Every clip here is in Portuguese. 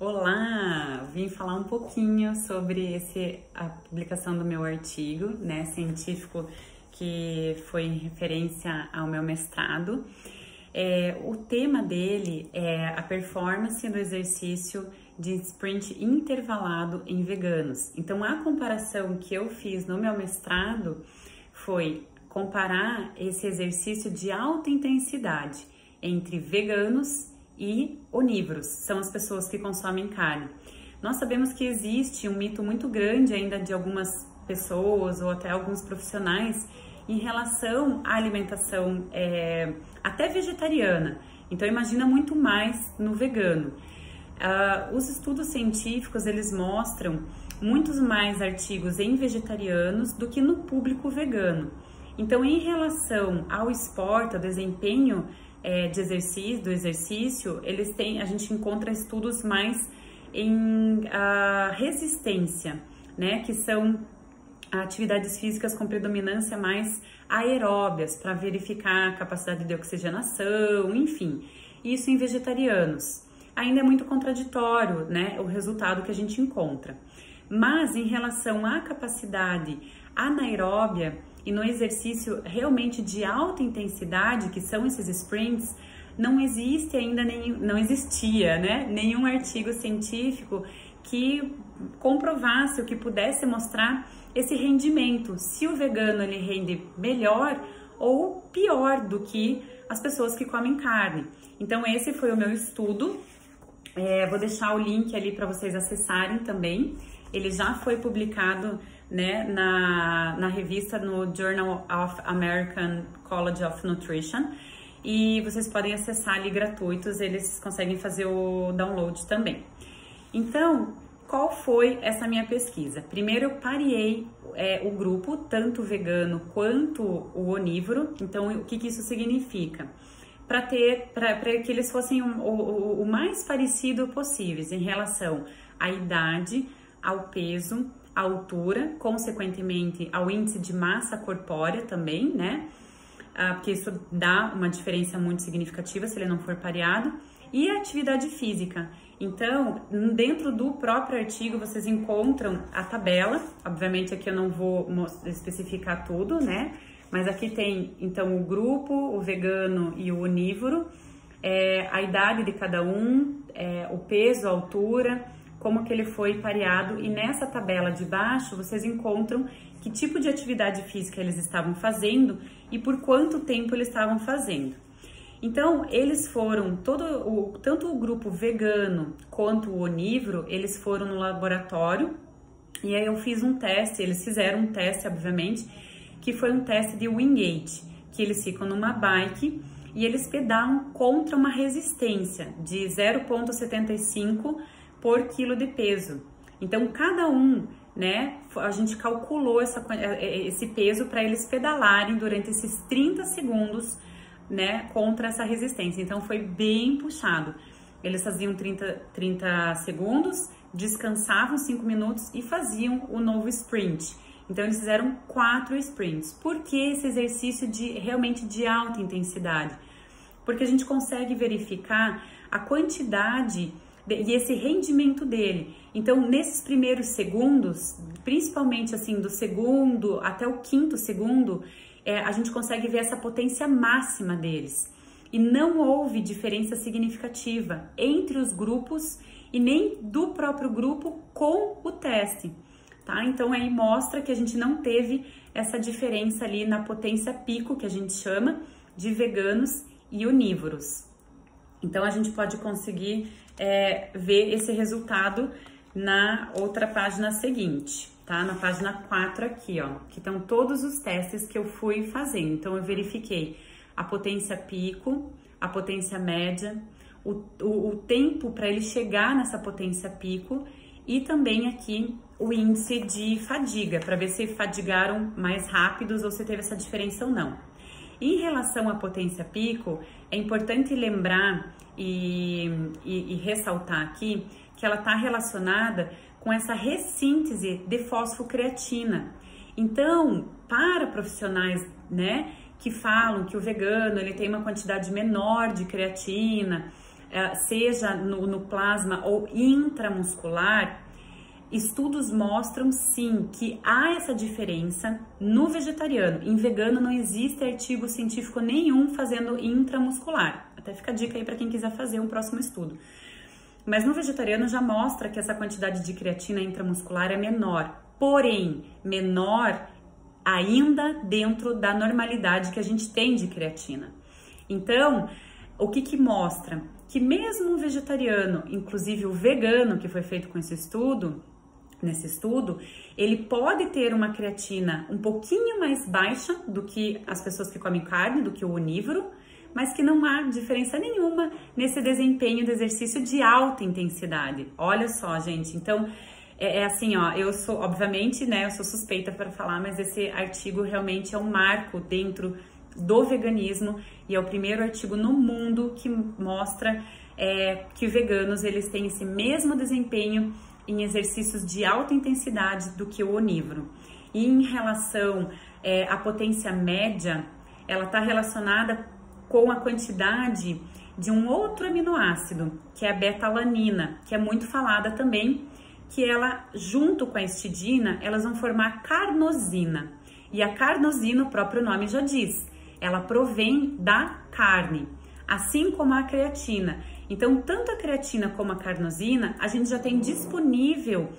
Olá! Vim falar um pouquinho sobre a publicação do meu artigo, né, científico, que foi em referência ao meu mestrado. O tema dele é a performance do exercício de sprint intervalado em veganos. Então, a comparação que eu fiz no meu mestrado foi comparar esse exercício de alta intensidade entre veganos e onívoros, são as pessoas que consomem carne. Nós sabemos que existe um mito muito grande ainda de algumas pessoas ou até alguns profissionais em relação à alimentação até vegetariana. Então imagina muito mais no vegano. Os estudos científicos, eles mostram muitos mais artigos em vegetarianos do que no público vegano. Então, em relação ao esporte, ao desempenho do exercício, a gente encontra estudos mais em resistência, né, que são atividades físicas com predominância mais aeróbias, para verificar a capacidade de oxigenação, enfim, isso em vegetarianos. Ainda é muito contraditório, né, o resultado que a gente encontra. Mas em relação à capacidade anaeróbia e no exercício realmente de alta intensidade, que são esses sprints, não existe ainda não existia, né, nenhum artigo científico que comprovasse ou que pudesse mostrar esse rendimento, se o vegano ele rende melhor ou pior do que as pessoas que comem carne. Então esse foi o meu estudo, vou deixar o link ali para vocês acessarem também. Ele já foi publicado, né, na revista, no Journal of American College of Nutrition, e vocês podem acessar ali gratuitos, eles conseguem fazer o download também. Então, qual foi essa minha pesquisa? Primeiro eu pareei o grupo, tanto vegano quanto o onívoro. Então, o que isso significa? Para que eles fossem o mais parecido possíveis em relação à idade, ao peso, à altura, consequentemente ao índice de massa corpórea também, né? Porque isso dá uma diferença muito significativa se ele não for pareado, e a atividade física. Então, dentro do próprio artigo vocês encontram a tabela, obviamente aqui eu não vou especificar tudo, né? Mas aqui tem, então, o grupo, o vegano e o onívoro, a idade de cada um, o peso, a altura, como que ele foi pareado, e nessa tabela de baixo vocês encontram que tipo de atividade física eles estavam fazendo e por quanto tempo eles estavam fazendo. Então, eles foram, tanto o grupo vegano quanto o onívoro, eles foram no laboratório, e aí eu fiz um teste, eles fizeram um teste, obviamente, que foi um teste de Wingate, que eles ficam numa bike e eles pedalam contra uma resistência de 0,75 por quilo de peso. Então, cada um, né, a gente calculou esse peso para eles pedalarem durante esses 30 segundos, né, contra essa resistência. Então, foi bem puxado. Eles faziam 30 segundos, descansavam 5 minutos e faziam o novo sprint. Então, eles fizeram 4 sprints. Por que esse exercício realmente de alta intensidade? Porque a gente consegue verificar a quantidade e esse rendimento dele. Então, nesses primeiros segundos, principalmente assim, do segundo até o 5º segundo, a gente consegue ver essa potência máxima deles. E não houve diferença significativa entre os grupos e nem do próprio grupo com o teste, tá? Então, aí mostra que a gente não teve essa diferença ali na potência pico, que a gente chama, de veganos e onívoros. Então, a gente pode conseguir ver esse resultado na outra página seguinte, tá? Na página 4 aqui, ó, que estão todos os testes que eu fui fazendo. Então, eu verifiquei a potência pico, a potência média, o tempo para ele chegar nessa potência pico e também aqui o índice de fadiga, para ver se fadigaram mais rápidos ou se teve essa diferença ou não. Em relação à potência pico, é importante lembrar e ressaltar aqui que ela está relacionada com essa ressíntese de fosfocreatina. Então, para profissionais, né, que falam que o vegano ele tem uma quantidade menor de creatina, seja no plasma ou intramuscular, estudos mostram sim que há essa diferença no vegetariano. Em vegano não existe artigo científico nenhum fazendo intramuscular. Até fica a dica aí para quem quiser fazer um próximo estudo. Mas no vegetariano já mostra que essa quantidade de creatina intramuscular é menor, porém menor ainda dentro da normalidade que a gente tem de creatina. Então, o que mostra? Que mesmo o vegetariano, inclusive o vegano que foi feito com esse estudo, nesse estudo, ele pode ter uma creatina um pouquinho mais baixa do que as pessoas que comem carne, do que o onívoro, mas que não há diferença nenhuma nesse desempenho do exercício de alta intensidade. Olha só, gente, então é assim, ó, eu sou, obviamente, né, eu sou suspeita para falar, mas esse artigo realmente é um marco dentro do veganismo e é o primeiro artigo no mundo que mostra que veganos, eles têm esse mesmo desempenho em exercícios de alta intensidade do que o onívoro. E em relação à potência média, ela está relacionada com a quantidade de um outro aminoácido, que é a beta-alanina, que é muito falada também, que ela, junto com a histidina, elas vão formar carnosina. E a carnosina, o próprio nome já diz, ela provém da carne, assim como a creatina. Então, tanto a creatina como a carnosina, a gente já tem disponível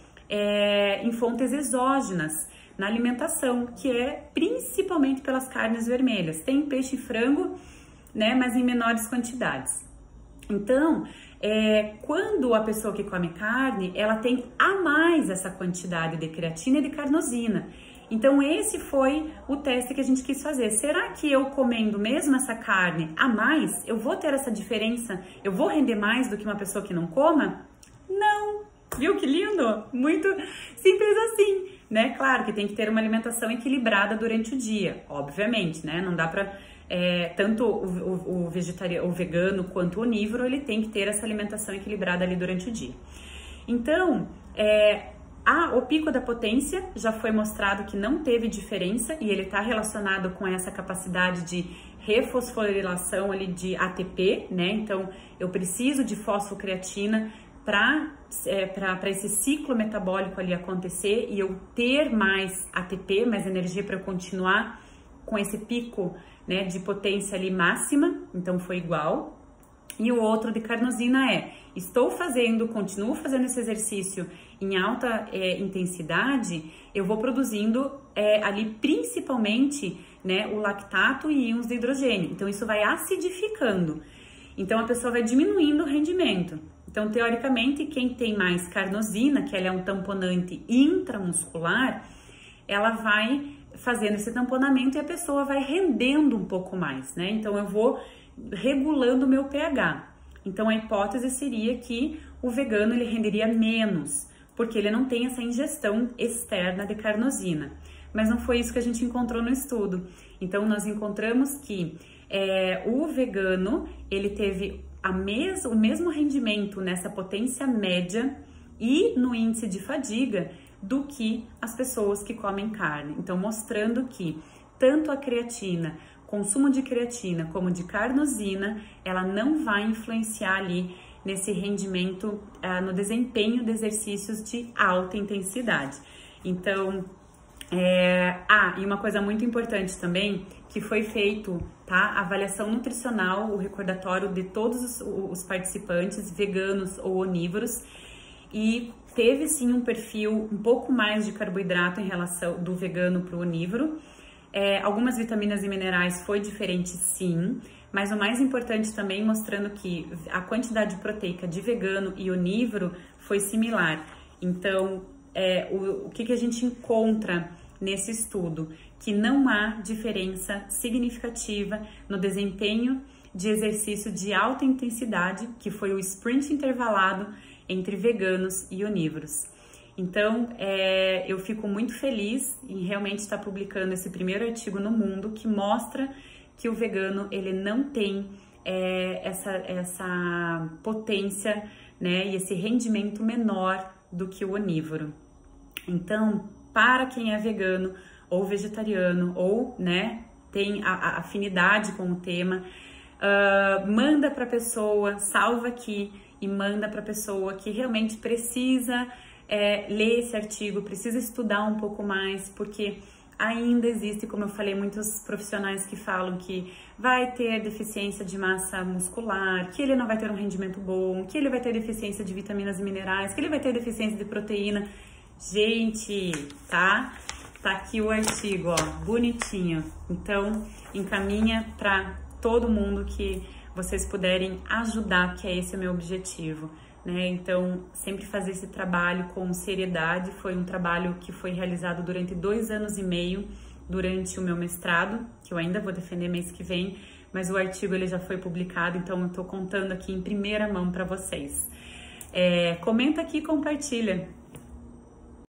em fontes exógenas na alimentação, que é principalmente pelas carnes vermelhas. Tem peixe e frango, né, mas em menores quantidades. Então, quando a pessoa que come carne, ela tem a mais essa quantidade de creatina e de carnosina. Então, esse foi o teste que a gente quis fazer. Será que eu comendo mesmo essa carne a mais, eu vou ter essa diferença? Eu vou render mais do que uma pessoa que não coma? Não! Viu que lindo? Muito simples assim, né? Claro que tem que ter uma alimentação equilibrada durante o dia, obviamente, né? Não dá pra... tanto o vegano quanto o onívoro, ele tem que ter essa alimentação equilibrada ali durante o dia. Então, o pico da potência já foi mostrado que não teve diferença e ele está relacionado com essa capacidade de refosforilação ali de ATP, né? Então, eu preciso de fosfocreatina para esse ciclo metabólico ali acontecer e eu ter mais ATP, mais energia para eu continuar com esse pico, né, de potência ali máxima, então foi igual. E o outro de carnosina continuo fazendo esse exercício em alta intensidade, eu vou produzindo ali principalmente, né, o lactato e íons de hidrogênio. Então isso vai acidificando. Então a pessoa vai diminuindo o rendimento. Então, teoricamente, quem tem mais carnosina, que ela é um tamponante intramuscular, ela vai fazendo esse tamponamento e a pessoa vai rendendo um pouco mais, né? Então, eu vou regulando o meu pH. Então, a hipótese seria que o vegano, ele renderia menos, porque ele não tem essa ingestão externa de carnosina. Mas não foi isso que a gente encontrou no estudo. Então, nós encontramos que o vegano, ele teve o mesmo rendimento nessa potência média e no índice de fadiga do que as pessoas que comem carne. Então, mostrando que tanto a creatina, consumo de creatina como de carnosina, ela não vai influenciar ali nesse rendimento, no desempenho de exercícios de alta intensidade. Então, e uma coisa muito importante também, que foi feito, tá? A avaliação nutricional, o recordatório de todos os participantes, veganos ou onívoros, e teve sim um perfil um pouco mais de carboidrato em relação do vegano para o onívoro. Algumas vitaminas e minerais foi diferente sim, mas o mais importante também mostrando que a quantidade proteica de vegano e onívoro foi similar. Então, o que a gente encontra nesse estudo? Que não há diferença significativa no desempenho de exercício de alta intensidade, que foi o sprint intervalado entre veganos e onívoros. Então, eu fico muito feliz em realmente estar publicando esse primeiro artigo no mundo que mostra que o vegano, ele não tem essa potência, né, e esse rendimento menor do que o onívoro. Então, para quem é vegano ou vegetariano ou, né, tem a afinidade com o tema, manda para a pessoa, salva aqui e manda para a pessoa que realmente precisa ler esse artigo, precisa estudar um pouco mais, porque ainda existe, como eu falei, muitos profissionais que falam que vai ter deficiência de massa muscular, que ele não vai ter um rendimento bom, que ele vai ter deficiência de vitaminas e minerais, que ele vai ter deficiência de proteína. Gente, tá aqui o artigo, ó, bonitinho. Então, encaminha para todo mundo que vocês puderem ajudar, que é esse o meu objetivo, né? Então, sempre fazer esse trabalho com seriedade. Foi um trabalho que foi realizado durante 2 anos e meio, durante o meu mestrado, que eu ainda vou defender mês que vem, mas o artigo ele já foi publicado, então eu tô contando aqui em primeira mão para vocês. Comenta aqui e compartilha.